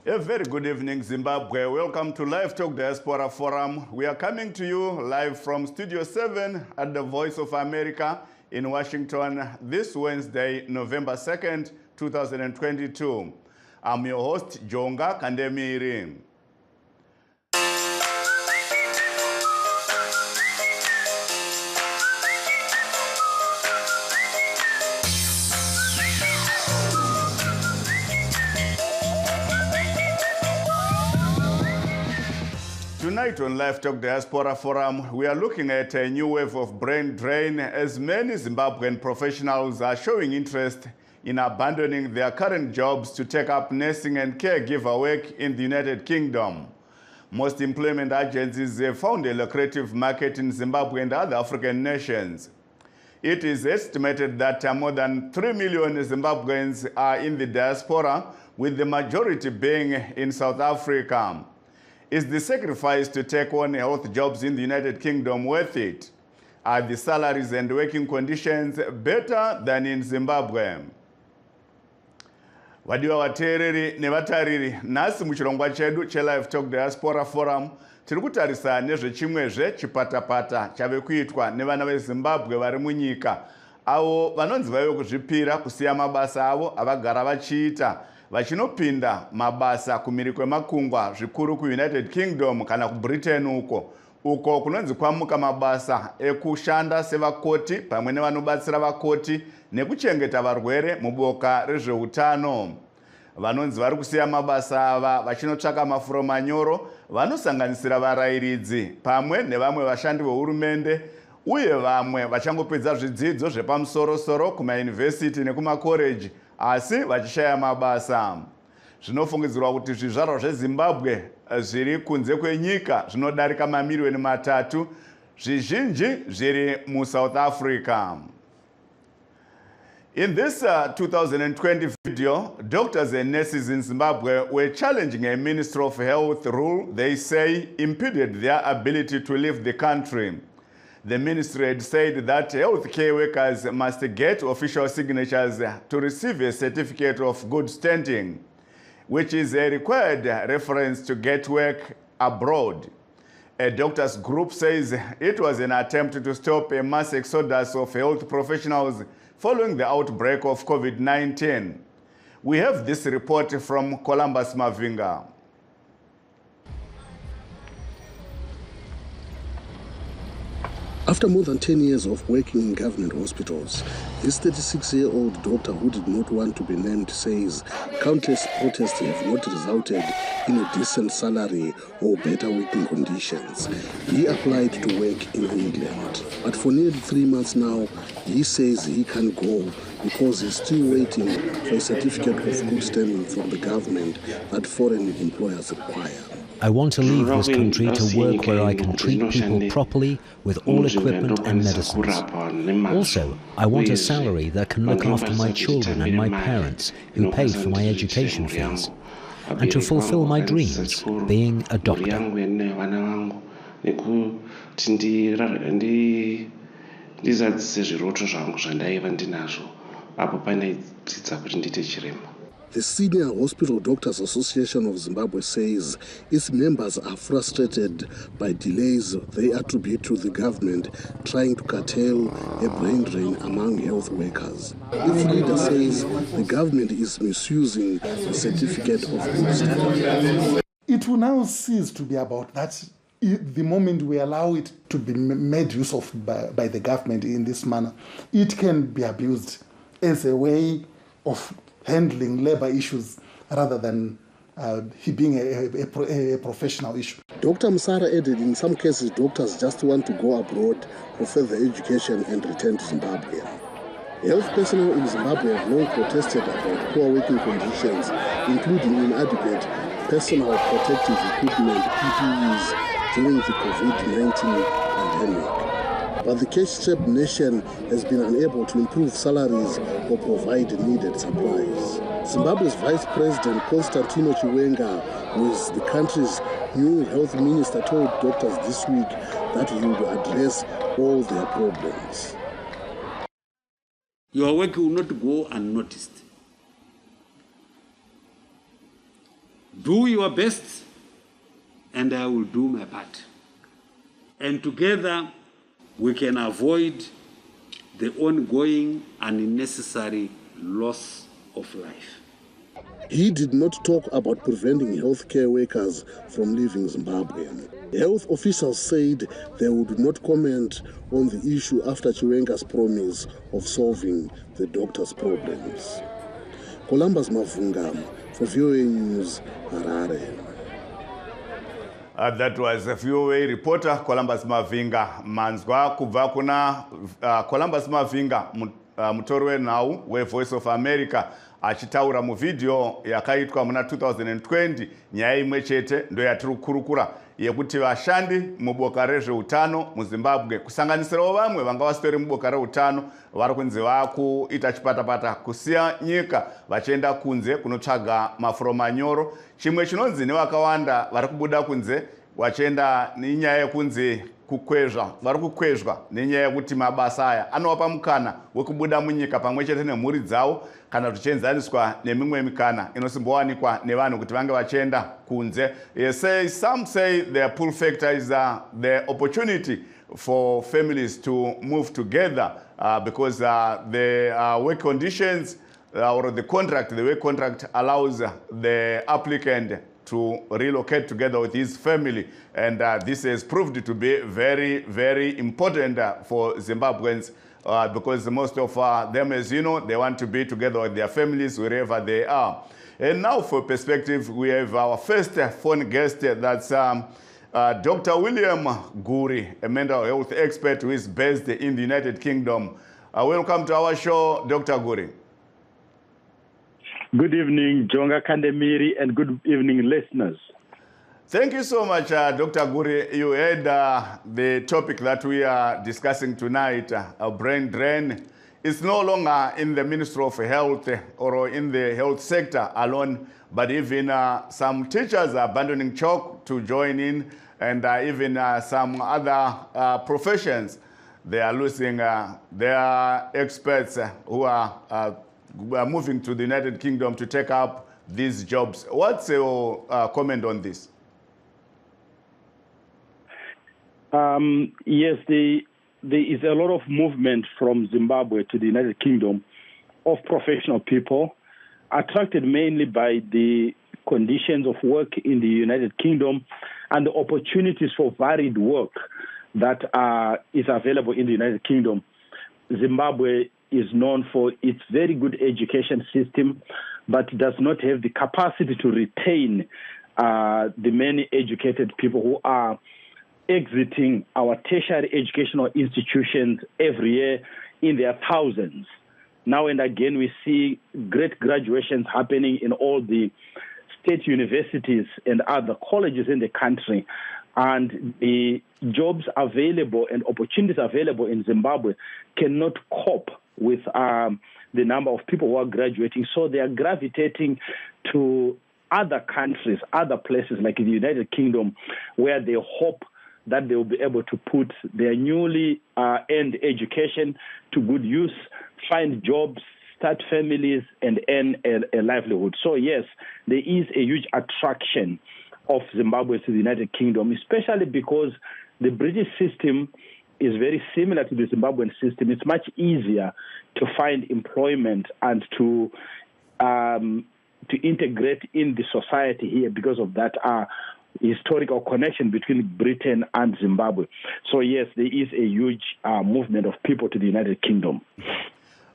A very good evening, Zimbabwe. Welcome to Livetalk Diaspora Forum. We are coming to you live from Studio 7 at the Voice of America in Washington this Wednesday, November 2nd, 2022. I'm your host, Jonga Kandemiri. Tonight on Livetalk Diaspora Forum, we are looking at a new wave of brain drain as many Zimbabwean professionals are showing interest in abandoning their current jobs to take up nursing and caregiver work in the United Kingdom. Most employment agencies have found a lucrative market in Zimbabwe and other African nations. It is estimated that more than 3 million Zimbabweans are in the diaspora, with the majority being in South Africa. Is the sacrifice to take on health jobs in the United Kingdom worth it? Are the salaries and working conditions better than in Zimbabwe? Vadiwa vateereri nevatariri, nhasi muchirongwa chedu cheLivetalk Diaspora Forum tiri kutarisa nezvechimwezve chipatapata chave kuitwa nevana veZimbabwe vari munyika, avo vanonzi vave kuzvipira kusiya mabasa avo avagara vachiita vachinopinda mabasa kumhiri kwemakungwa zvikuru kuUnited Kingdom kana kuBritain uko kunonzi kwamuka mabasa ekushanda sevakoti pamwe nevanobatsira vakoti nekuchengeta varwere muboka rezveutano. Vanonzi vari kusiya mabasa ava vachinotsvaka mafuro manyoro vanosanganisira varayiridzi pamwe nevamwe vashandi vehurumende uye vamwe vachangopedza zvidzidzo zvepamusoro-soro kumayunivhesiti nekumakoreji asi vachishaya mabasa. Zvinofungidzirwa kuti zvizvarwa zveZimbabwe zviri kunze kwenyika zvinodarika mamiliyoni 3, zvizhinji zviri muSouth Africa. In this 2020 video, doctors and nurses in Zimbabwe were challenging a Ministry of Health rule they say impeded their ability to leave the country. The ministry had said that healthcare workers must get official signatures to receive a certificate of good standing, which is a required reference to get work abroad. A doctors group says it was an attempt to stop a mass exodus of health professionals following the outbreak of COVID-19. We have this report from Columbus Mavinga. After more than 10 years of working in government hospitals, this 36-year-old doctor who did not want to be named says countless protests have not resulted in a decent salary or better working conditions. He applied to work in England, but for nearly 3 months now, he says he can't go because he's still waiting for a certificate of good standing from the government that foreign employers require. I want to leave this country to work where I can treat people properly with all equipment and medicines. Also, I want a salary that can look after my children and my parents who paid for my education fees, and to fulfill my dreams, being a doctor. The Senior Hospital Doctors Association of Zimbabwe says its members are frustrated by delays they attribute to the government trying to curtail a brain drain among health workers. Its leader says the government is misusing the certificate of good standing. It will now cease to be about that. The moment we allow it to be made use of by the government in this manner, it can be abused as a way of handling labor issues rather than being a professional issue. Dr. Msara added in some cases doctors just want to go abroad for further education and return to Zimbabwe. Health personnel in Zimbabwe have long protested about poor working conditions, including inadequate personal protective equipment, PPEs, during the COVID-19 pandemic. But the cash-strapped nation has been unable to improve salaries or provide needed supplies. Zimbabwe's Vice President Constantino Chiwenga, who is the country's new health minister, told doctors this week that he would address all their problems. Your work will not go unnoticed. Do your best, and I will do my part. And together, we can avoid the ongoing and unnecessary loss of life. He did not talk about preventing healthcare workers from leaving Zimbabwe. Health officials said they would not comment on the issue after Chiwenga's promise of solving the doctors' problems. Columbus Mavunga for VOA News, Harare. That was a VOA reporter Columbus Mavinga. Manzwa kubva kuna Columbus Mavinga, mutori wenhau weVoice of America, achitaura muvidhio yakaitwa muna 2020. Nyaya imwe chete ndo yatiri kukurukura yekuti vashandi muboka rezveutano muZimbabwe, kusanganisirawo vamwe vanga vastori muboka reutano, vari kunzi vakuita chipatapata kusiya nyika vachienda kunze kunotsvaga mafuro manyoro. Chimwe chinonzi nevakawanda vari kubuda kunze vachienda nenyaya yekunzi kukwezva, vari kukwezva nenyaya yekuti mabasa aya anovapa mukana wekubuda munyika pamwe chete nemhuri dzavo, kana zvichienzaniswa nemimwe mikana inosimbowanikwa nevanhu kuti vange vachienda kunze. Some say the pull factor is the opportunity for families to move together because the work conditions or the work contract allows the applicant to relocate together with his family, and this has proved to be very, very important for Zimbabweans because most of them, as you know, they want to be together with their families wherever they are. And now for perspective, we have our first phone guest, that's Dr. William Guri, a mental health expert who is based in the United Kingdom. Welcome to our show, Dr. Guri. Good evening, Jonga Kandemiri, and good evening, listeners. Thank you so much, Dr. Guri. You heard the topic that we are discussing tonight, brain drain. It's no longer in the Ministry of Health or in the health sector alone, but even some teachers are abandoning chalk to join in, and even some other professions. They are losing their experts who are moving to the United Kingdom to take up these jobs. What's your comment on this? Yes, there is a lot of movement from Zimbabwe to the United Kingdom of professional people, attracted mainly by the conditions of work in the United Kingdom and the opportunities for varied work that is available in the United Kingdom. Zimbabwe is known for its very good education system, but does not have the capacity to retain the many educated people who are exiting our tertiary educational institutions every year in their thousands. Now and again, we see great graduations happening in all the state universities and other colleges in the country. And the jobs available and opportunities available in Zimbabwe cannot cope with the number of people who are graduating. So they are gravitating to other countries, other places like the United Kingdom, where they hope that they will be able to put their newly earned education to good use, find jobs, start families, and earn a livelihood. So yes, there is a huge attraction of Zimbabwe to the United Kingdom, especially because the British system is very similar to the Zimbabwean system. It's much easier to find employment and to integrate in the society here because of that historical connection between Britain and Zimbabwe. So yes, there is a huge movement of people to the United Kingdom.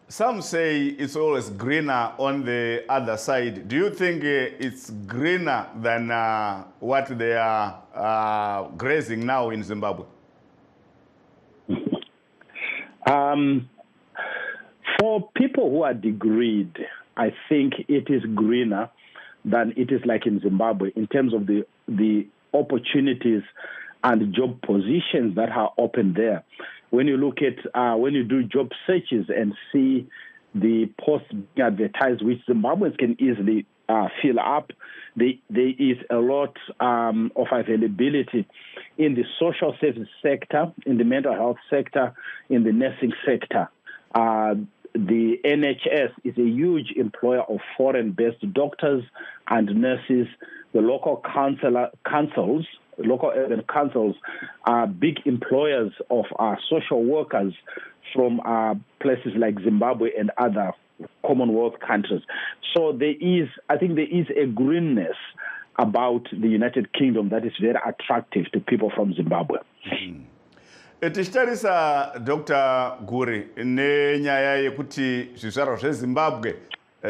Some say it's always greener on the other side. Do you think it's greener than what they are grazing now in Zimbabwe? For people who are degreed, I think it is greener than it is like in Zimbabwe in terms of the opportunities and job positions that are open there. When you look at, when you do job searches and see the posts being advertised, which Zimbabweans can easily fill up, there is a lot of availability in the social service sector, in the mental health sector, in the nursing sector. The NHS is a huge employer of foreign-based doctors and nurses the local councils, local urban councils are big employers of social workers from places like Zimbabwe and other Commonwealth countries. So I think there is a greenness about the United Kingdom that is very attractive to people from Zimbabwe. Tichitarisa Dr. Guri nenyaya yekuti zvizvarwa zveZimbabwe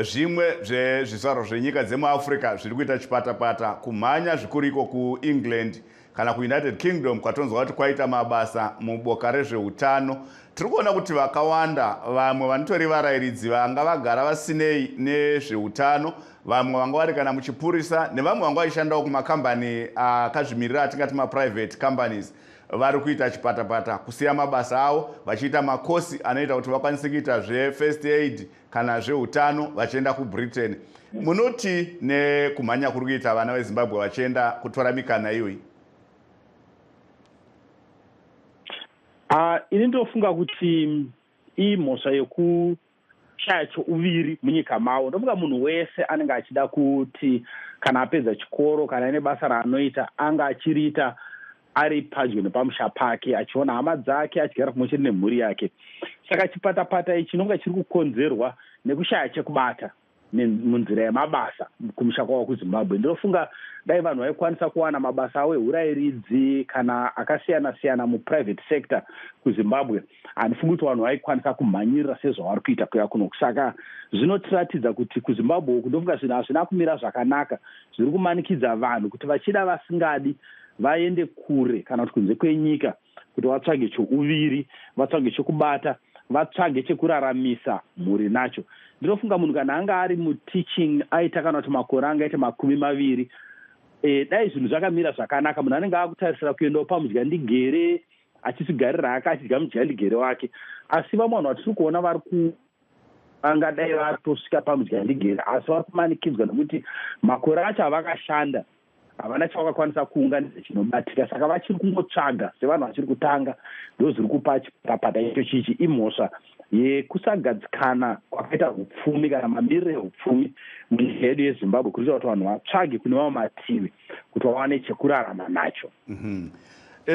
zvimwe zvezvizvarwa zvenyika dzemuAfrica zviri kuita chipatapata kumhanya zvikuru iko kuEngland kana kuUnited Kingdom kwatonzwa kuti kwaita mabasa muboka rezveutano. Tiri kuona kuti vakawanda vamwe vanotori varairidzi vanga vagara vasinei nezveutano, vamwe vanga vari kana muchipurisa nevamwe vanga vaishandawo kumakambani akazvimirira atingati maprivate companies vari kuita chipatapata kusiya mabasa avo vachiita makosi anoita kuti vakwanise kuita zvefirst aid kana zveutano vachienda kuBritain. Munoti nekumhanya kuri kuita vana veZimbabwe vachienda kutora mikana iyoyi? Ini ndofunga kuti imhosva yekushaya chouviri munyika mavo. Ndofunga munhu wese anenge achida kuti kana apedza chikoro kana ane basa raanoita anga achiriita ari padyo nepamusha pake, achiona hama dzake, achigara pamwe chete nemhuri yake. Saka chipatapata ichi chinonga chiri kukonzerwa nekushaya chekubata munzira yemabasa kumusha kwavo kuZimbabwe. Ndinofunga dai vanhu vaikwanisa kuwana mabasa avo eurairidzi kana akasiyana-siyana muprivate sector kuZimbabwe, handifungi kuti vanhu vaikwanisa kumhanyirira sezvavari kuita kuya kuno. Saka zvinotiratidza kuti kuZimbabwe uku ndofunga zvinhu hazvina kumira zvakanaka, zviri kumanikidza vanhu kuti vachida vasingadi vaende kure kana kuti kunze kwenyika kuti vatsvage chouviri, vatsvage chokubata, vatsvage chekuraramisa mhuri nacho. Ndinofunga munhu kana anga ari muteaching aita kana kuti makore anga aita 20, dai zvinhu zvakamira zvakanaka, munhu anenge akutarisira kuendawo pamudyandigere achizvigarira hake achidya mudyandigere wake. Asi vamwe vanhu vatiri kuona vari vangadai vatosvika pamudyandigere asi vari kumanikidzwa nekuti makore acho avakashanda havana chavakakwanisa kuunganidza chinobatika, saka vachiri kungotsvaga sevanhu vachiri kutanga. Ndo zviri kupa chipatapata icho chichi imhosva yekusagadzikana kwakaita upfumi kana mamiriro ehupfumi munyika yedu yeZimbabwe, kuita kuti vanhu vatsvage kune vamwe mativi kuti vawane chekurarama nacho.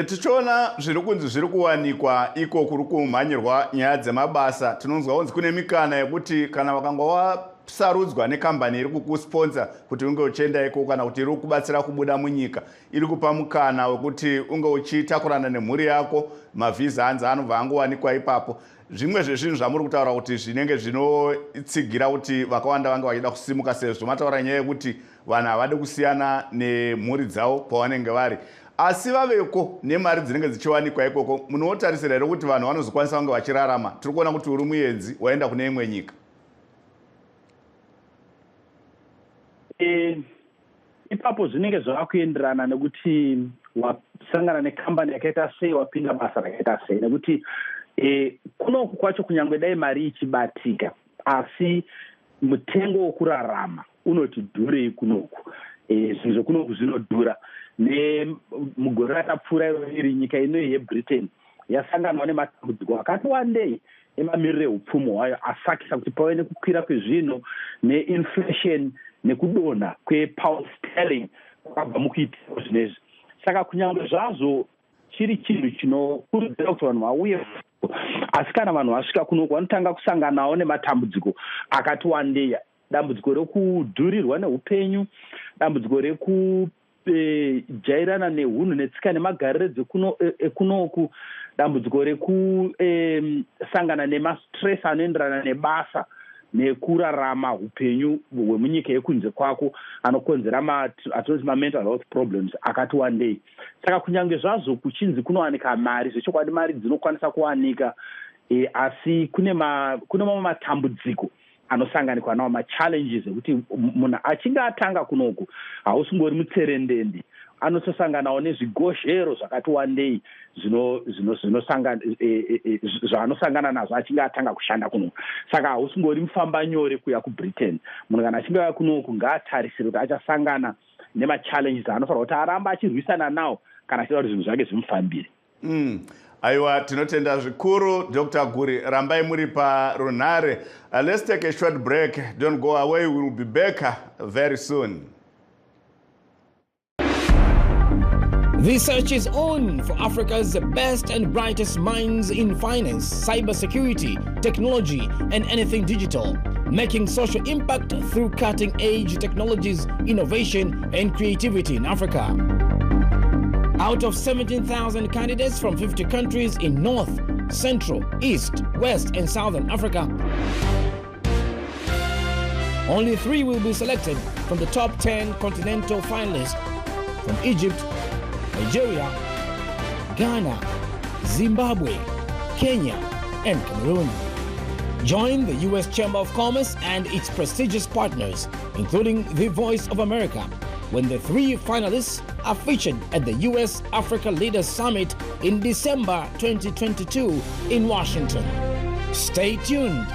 Tichiona zviri kunzi zviri kuwanikwa iko kuri kumhanyirwa nyaya dzemabasa, tinonzwa kunzi kune mikana yekuti kana vakanga wasarudzwa nekambani iri kukusponsa kuti unge uchienda iko kana kuti iri kubatsira kubuda munyika, iri kupa mukana wekuti unge uchitakurana nemhuri yako, mavhiza anzi anobva angowanikwa ipapo. Zvimwe zvezvinhu zvamuri kutaura kuti zvinenge zvinotsigira kuti vakawanda vange vachida kusimuka, sezvo mataura nyaya yekuti vanhu havadi kusiyana nemhuri dzavo pavanenge vari. Asi vaveko nemari dzinenge dzichiwanikwa ikoko, munotarisira here kuti vanhu vanozokwanisa vange vachirarama? Tiri kuona kuti uri muedzi waenda kune imwe nyika. Ipapo zvinenge zvavakuenderana nekuti wasangana nekambani yakaita sei, wapinda basa rakaita sei, nekuti kunoku kwacho kunyange dai mari ichibatika asi mutengo wokurarama unoti dhurei kunoku. Zvinhu zvekunoku zvinodhura. Mugore ratapfuura iri nyika inoyi yeBritain yasanganwa nematambudziko akati wandei emamiriro ehupfumi hwayo, asakisa kuti pave nekukwira kwezvinhu neinflation nekudonha kwepound sterling kwakabva mukuitirwa zvinezvi. Saka kunyange zvazvo chiri chinhu chinokurudzira kuti vanhu vauye, asi kana vanhu vasvika kunoku vanotanga kusanganawo nematambudziko akati wandei. Dambudziko rekudhurirwa neupenyu, dambudziko rekujairana nehunhu netsika nemagariro ekunoku, dambudziko rekusangana nemastress anoenderana nebasa nekurarama upenyu hwemunyika yekunze kwako anokonzera atinoti ma-mental health problems akati wandei. Saka kunyange zvazvo kuchinzi kunowanika mari, zvechokwadi mari dzinokwanisa kuwanika, asi kune mamwe matambudziko anosanganikwa nawo, machallenges ekuti munhu achinge atanga kunoku hausingori mutserendende, anotosanganawo nezvigozhero zvakati wandei zvaanosangana nazvo achinge atanga kushanda kunoku. Saka hausingori mufamba nyore kuya kuBritain. Munhu kana achinge ava kunoku ngaatarisire kuti achasangana nemachallenges anofanira kuti aramba achirwisana nawo kana achida kuti zvinhu zvake zvimufambire. Aiwa, tinotenda zvikuru Dr. Guri, rambai muri parunhare. Let's take a short break. Don't go away. We will be back very soon. The search is on for Africa's best and brightest minds in finance, cybersecurity, technology, and anything digital, making social impact through cutting-edge technologies, innovation, and creativity in Africa. Out of 17,000 candidates from 50 countries in North, Central, East, West, and Southern Africa, only 3 will be selected from the top 10 continental finalists from Egypt, Nigeria, Ghana, Zimbabwe, Kenya, and Cameroon. Join the U.S. Chamber of Commerce and its prestigious partners, including the Voice of America, when the 3 finalists are featured at the U.S. Africa Leaders Summit in December 2022 in Washington. Stay tuned.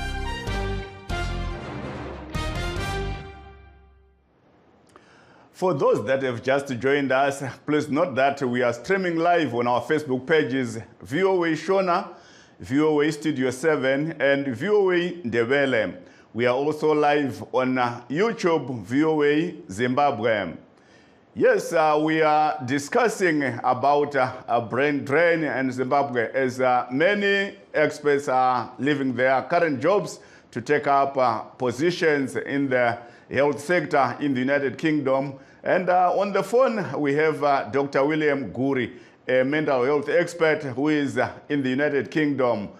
For those that have just joined us, please note that we are streaming live on our Facebook pages, VOA Shona, VOA Studio 7, and VOA Ndebele. We are also live on YouTube, VOA Zimbabwe. Yes, we are discussing about brain drain in Zimbabwe as many experts are leaving their current jobs to take up positions in the health sector in the United Kingdom. And on the phone, we have Dr. William Guri, a mental health expert who is in the United Kingdom.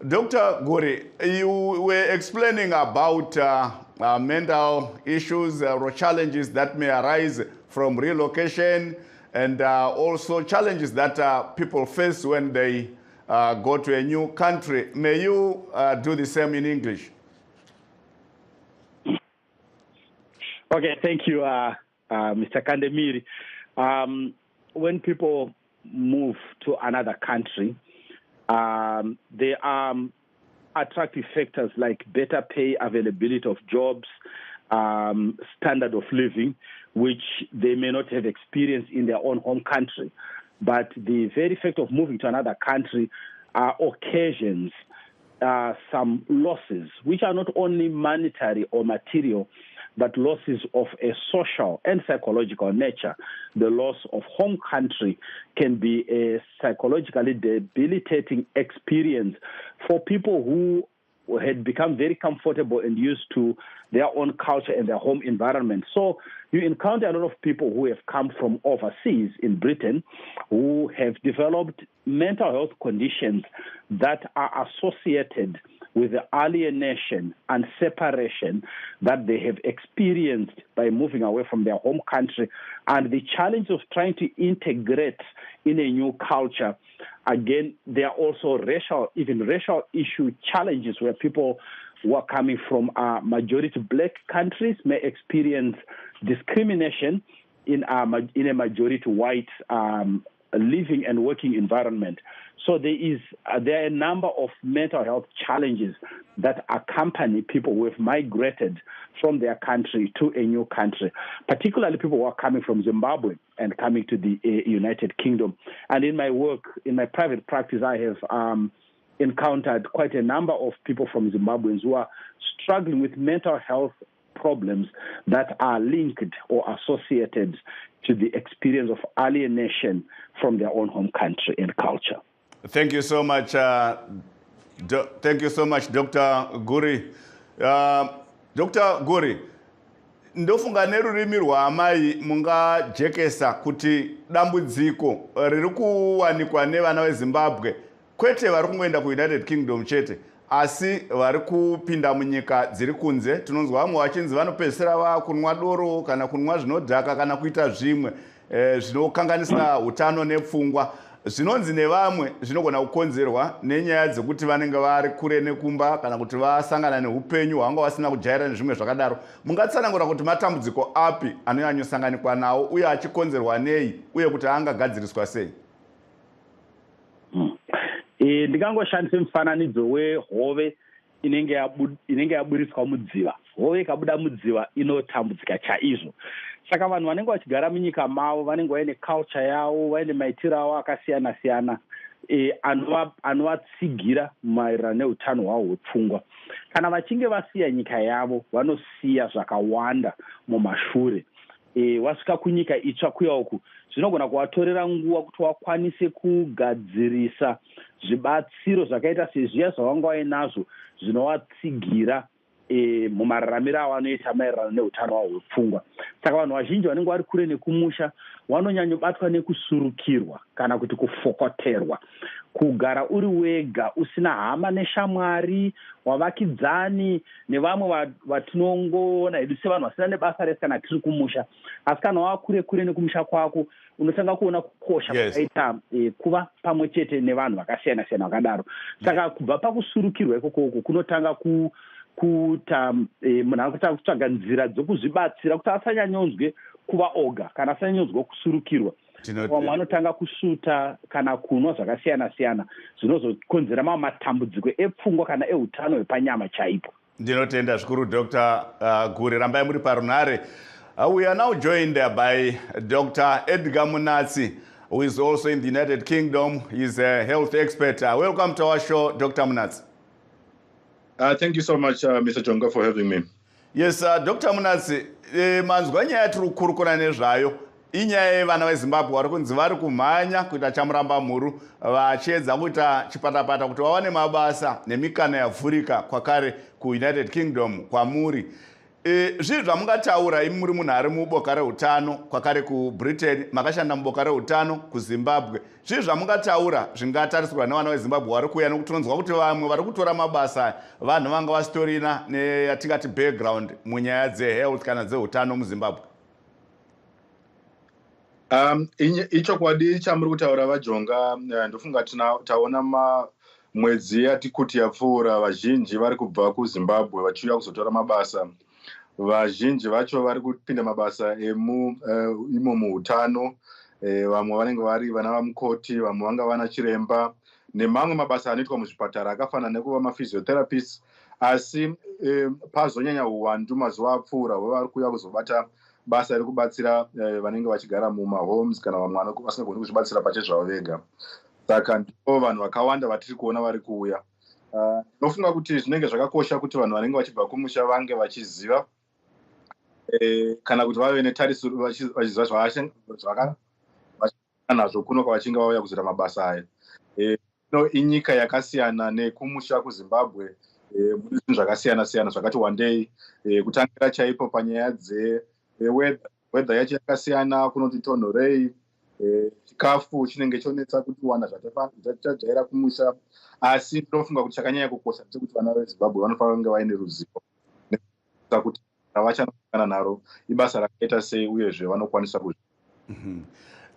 Dr. Guri, you were explaining about mental issues or challenges that may arise from relocation and also challenges that people face when they go to a new country. May you do the same in English? Okay, thank you, Mr. Kandemiri. When people move to another country, there are attractive factors like better pay, availability of jobs, standard of living, which they may not have experienced in their own home country. But the very fact of moving to another country occasions some losses, which are not only monetary or material, but losses of a social and psychological nature. The loss of home country can be a psychologically debilitating experience for people who had become very comfortable and used to their own culture and their home environment. So you encounter a lot of people who have come from overseas in Britain who have developed mental health conditions that are associated with the alienation and separation that they have experienced by moving away from their home country, and the challenge of trying to integrate in a new culture. Again, there are also racial issue challenges where people who are coming from majority black countries may experience discrimination in a majority white living and working environment. So there are a number of mental health challenges that accompany people who have migrated from their country to a new country, particularly people who are coming from Zimbabwe and coming to the United Kingdom. And in my work, in my private practice, I have encountered quite a number of people from Zimbabweans who are struggling with mental health problems that are linked or associated to the experience of alienation from their own home country and culture. Thank you so much. Thank you so much, Dr. Guri. Dr. Guri, ndofunga nerurimi rwaamai mungajekesa kuti dambudziko riri kuwanikwa nevana veZimbabwe kwete vari kungoenda kuUnited Kingdom chete, asi vari kupinda munyika dziri kunze. Tinonzwa vamwe vachinzi vanopedzisira vakunwa doro kana kunwa zvinodhaka kana kuita zvimwe zvinokanganisa utano nepfungwa. Zvinonzi nevamwe zvinogona kukonzerwa nenyaya dzekuti vanenge vari kure nekumba kana kuti vasangana neupenyu hwanga vasina kujaira nezvimwe zvakadaro. Mungatsanangura kuti matambudziko api anonyanyosanganikwa nawo uye achikonzerwa nei uye kuti angagadziriswa sei? Ndingangoshandisa mufananidzo wehove inenge yaburiswa mudziva. Hove ikabuda mudziva inotambudzika chaizvo. Saka vanhu vanenge vachigara munyika mavo vanenge vaine culture yavo, vaine maitiro avo akasiyana siyana anovatsigira maererano neutano hwavo hwepfungwa. Kana vachinge vasiya nyika yavo, vanosiya zvakawanda mumashure. wasvika kunyika itsva kuya uku zvinogona kuvatorera nguva kuti vakwanise kugadzirisa zvibatsiro zvakaita sezviya zvavanga vainazvo zvinovatsigira mumararamiro avanoita maererano neutano hwavo hwepfungwa. Saka vanhu vazhinji vanenge vari kure nekumusha vanonyanyobatwa nekusurukirwa kana kuti kufokoterwa, kugara uri wega usina hama neshamwari, wavakidzani nevamwe vatinongoona hedu sevanhu vasina nebasa rese kana tiri kumusha. Asi kana wava kure kure nekumusha kwako unotanga kuona kukosha kwakaita kuva pamwe chete nevanhu vakasiyana siyana vakadaro. Saka kubva pakusurukirwa ikoko kunotanga kuita munhu akutanga kutsvaga nzira dzokuzvibatsira kuti asanyanyonzwe kuva oga kana asanyanyonzwe kusurukirwa. Vamwe vanotanga kusvuta kana kunwa zvakasiyana siyana zvinozokonzera mamwe matambudziko epfungwa kana eutano hwepanyama chaipo. Ndinotenda zvikuru Dr. Guri, rambai muri parunare. We are now joined by Dr. Edgar Munatsi, who is also in the United Kingdom. He's a health expert. Welcome to our show, Dr. Munatsi. Thank you so much, Mr. Jonga, for having me. Yes, Dr. Munatsi, manzwa nyaya tiri kukurukura nezvayo inyaya yevana veZimbabwe vari kunzi vari kumhanya kuita chamuramba mhuru vachiedza kuita chipatapata kuti vawane mabasa nemikana yavhurika kwakare kuUnited Kingdom kwamuri. Zvinhu zvamungataura imi muri munhu ari muboka reutano kwakare kuBritain, makashanda muboka reutano kuZimbabwe. Zvinhu zvamungataura zvingatarisirwa nevana veZimbabwe vari kuuya nokuti tinonzwa kuti vamwe vari kutora mabasa vanhu vanga vasitorina neyatingati background munyaya dzehealth kana dzeutano muZimbabwe. Ichokwadi chamuri kutaura vaJonga, ndofunga taona mwedzi yati kuti yapfuura vazhinji vari kubva kuZimbabwe vachiuya kuzotora mabasa. Vazhinji vacho vari kupinda mabasa imo muutano, vamwe vanenge vari vana vamukoti, vamwe vanga vana chiremba nemamwe mabasa anoitwa muzvipatara akafanana nekuva maphysiotherapists. Asi pazonyanya uwandu mazuva apfuura vari kuuya kuzobata basa rekubatsira vanenge vachigara mumahomes kana vamwe vasingagoni kuzvibatsira pachezvavo vega. Saka ndipo vanhu vakawanda vatiri kuona vari kuuya. Ndinofunga kuti zvinenge zvakakosha kuti vanhu vanenge vachibva kumusha vange vachiziva kana kuti vave netariso vachiziva zvavakanazvo kuno kwavachinge vauya kuzoita mabasa aya. Inyika yakasiyana nekumusha kuZimbabwe mune zvinhu zvakasiyana siyana zvakati wandei, kutangira chaipo panyaya weather yacho yakasiyana, kunoti tonhorei, chikafu chinenge chonetsa kuti wana zvachajaira kumusha. Asi ndinofunga kuti chakanyanya kukosha chekuti vana veZimbabwe vanofanira kunge vaine ruzivo kuti ravachanokana naro ibasa rakaita sei uyezve vanokwanisa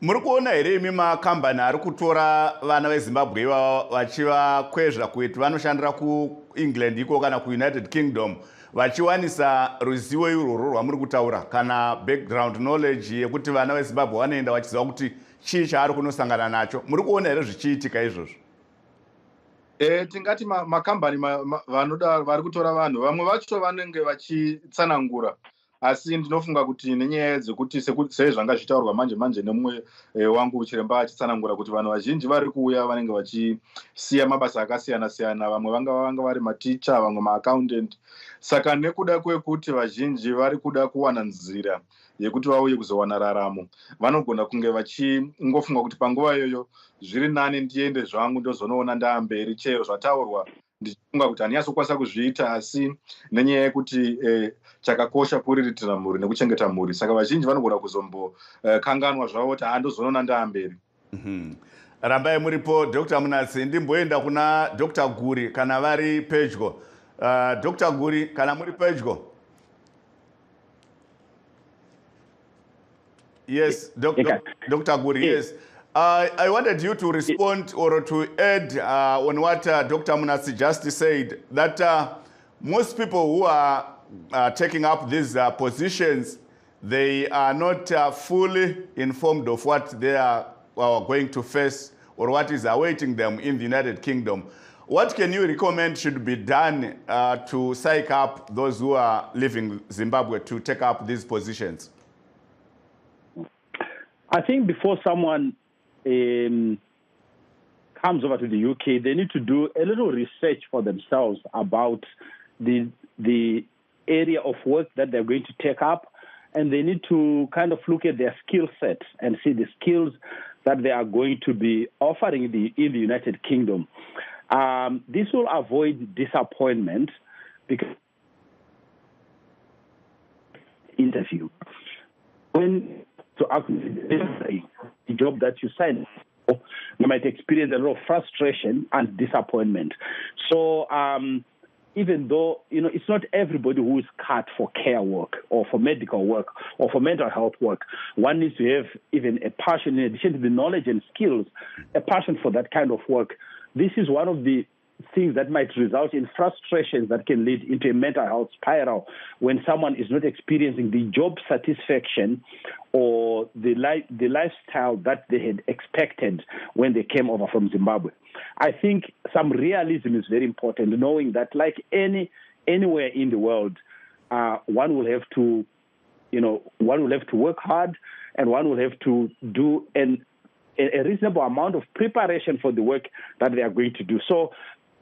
Muri kuona here imi makambani ari kutora vana veZimbabwe ivava vachivakwezva kuti vanoshandira kuEngland iko kana kuUnited Kingdom vachiwanisa ruzivo irworwo rwamuri kutaura kana background knowledge yekuti vana veZimbabwe vanoenda vachiziva kuti chii chaari kunosangana nacho? Muri kuona here zvichiitika izvozvo? Tingati makambani vanoda vari kutora vanhu vamwe vacho vanenge vachitsanangura, asi ndinofunga kuti nenyaya dzekuti sezvanga zvitaurwa manje nemumwe wangu chiremba achitsanangura kuti vanhu vazhinji vari kuuya vanenge vachisiya mabasa akasiyana siyana, vamwe vanga vari maticha, vamwe maaccountant. Saka nekuda kwekuti vazhinji vari kuda kuwana nzira yekuti vauye kuzowana raramo, vanogona kunge vachingofunga kuti panguva iyoyo zviri nani ndiende zvangu ndozonoona ndaamberi, chero zvataurwa ndichifunga kuti handinyaso kwanisa kuzviita, asi nenyaya yekuti chakakosha kuriritira mhuri nekuchengeta mhuri. Saka vazhinji vanogona kuzombokanganwa zvavo kuti handozonoona ndaamberi. Rambai muripo Dr. Munatsi. Ndimboenda kuna Dr. Guri kana vari pedyo. Dr. Guri kana muri pedyo? Yes, Dr. Guri, yes. I wanted you to respond or to add on what Dr. Munatsi just said, that most people who are taking up these positions, they are not fully informed of what they are going to face or what is awaiting them in the United Kingdom. What can you recommend should be done to psych up those who are leaving Zimbabwe to take up these positions? I think before someone comes over to the UK, they need to do a little research for themselves about the area of work that they're going to take up and they need to kind of look at their skill set and see the skills that they are going to be offering in the United Kingdom. This will avoid disappointment because interview when to actually the job that you sign for, you might experience a lot of frustration and disappointment. So even though, it's not everybody who is cut for care work or for medical work or for mental health work. One needs to have even a passion, in addition to the knowledge and skills, a passion for that kind of work. This is one of the things that might result in frustrations that can lead into a mental health spiral when someone is not experiencing the job satisfaction or the lifestyle that they had expected when they came over from Zimbabwe. I think some realism is very important, knowing that like anywhere in the world, one will have to work hard, and one will have to do a reasonable amount of preparation for the work that they are going to do. So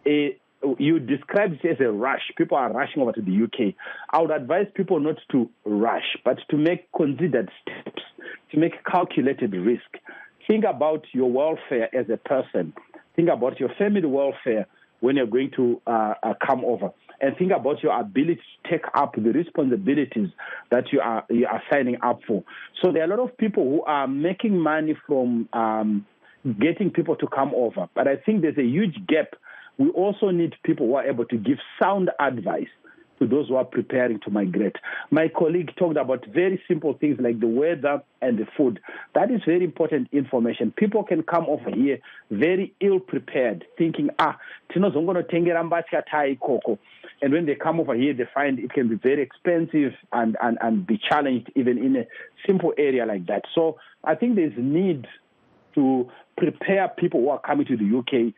you described it as a rush. People are rushing over to the UK. I would advise people not to rush, but to make considered steps, to make calculated risk. Think about your welfare as a person. Think about your family welfare when you're going to come over. And think about your ability to take up the responsibilities that you are signing up for. So there are a lot of people who are making money from getting people to come over. But I think there's a huge gap. We also need people who are able to give sound advice to those who are preparing to migrate. My colleague talked about very simple things like the weather and the food. That is very important information. People can come over here very ill-prepared, thinking, tinozongonotengera mbatya tai koko. And when they come over here, they find it can be very expensive and be challenged even in a simple area like that. So I think there's need to prepare people who are coming to the UK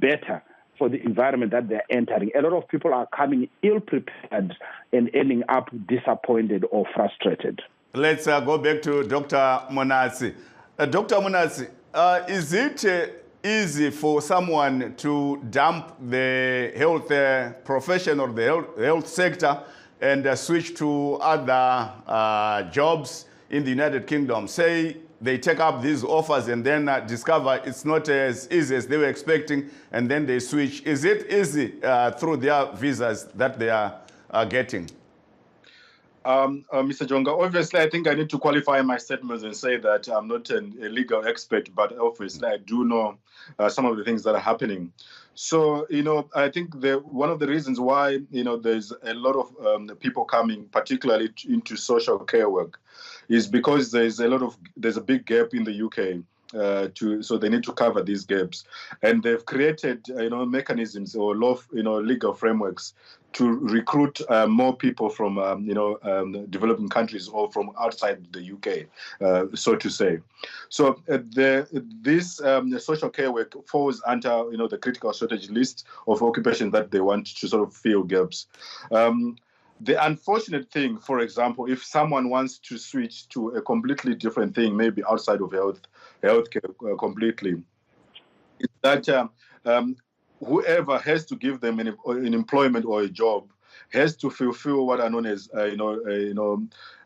better for the environment that they're entering. A lot of people are coming ill-prepared and ending up disappointed or frustrated. Let's go back to Dr. Monatsi. Dr. Monatsi, is it easy for someone to dump the health profession or the health sector and switch to other jobs in the United Kingdom? Say they take up these offers and then discover it's not as easy as they were expecting, and then they switch. Is it easy through their visas that they are getting? Mr. Jonga, obviously, I think I need to qualify my statements and say that I'm not a legal expert, but obviously I do know some of the things that are happening. So, I think one of the reasons why, there's a lot of people coming, particularly into social care work, is because there's a big gap in the UK. So they need to cover these gaps, and they've created mechanisms or legal frameworks to recruit more people from developing countries or from outside the UK, so to say. So this social care work falls under the critical strategy list of occupations that they want to sort of fill gaps. The unfortunate thing, for example, if someone wants to switch to a completely different thing, maybe outside of healthcare completely, is that whoever has to give them an employment or a job has to fulfill what are known as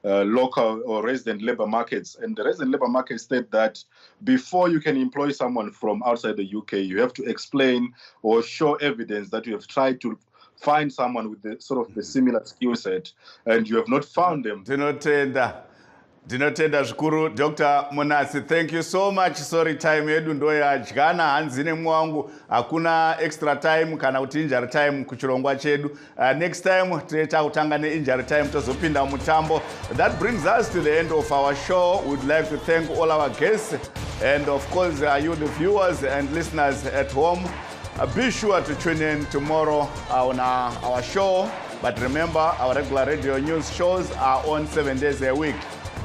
local or resident labor markets. And the resident labor markets state that before you can employ someone from outside the UK, you have to explain or show evidence that you have tried to find someone with the similar skill set, and you have not found them. Dinotenda zvikuru Dr. Monatsi, thank you so much. Sorry, time yedu ndo yadyana hanzine mwangu, hakuna extra time kana kuti injury time kuchirongwa chedu. Next time teta kutanga ne injury time tozopinda mutambo. That brings us to the end of our show. We'd like to thank all our guests and of course you the viewers and listeners at home. Be sure to tune in tomorrow on our show. But remember, our regular radio news shows are on 7 days a week.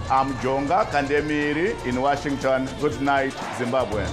I'm Jonga Kandemiri in Washington. Good night, Zimbabwe.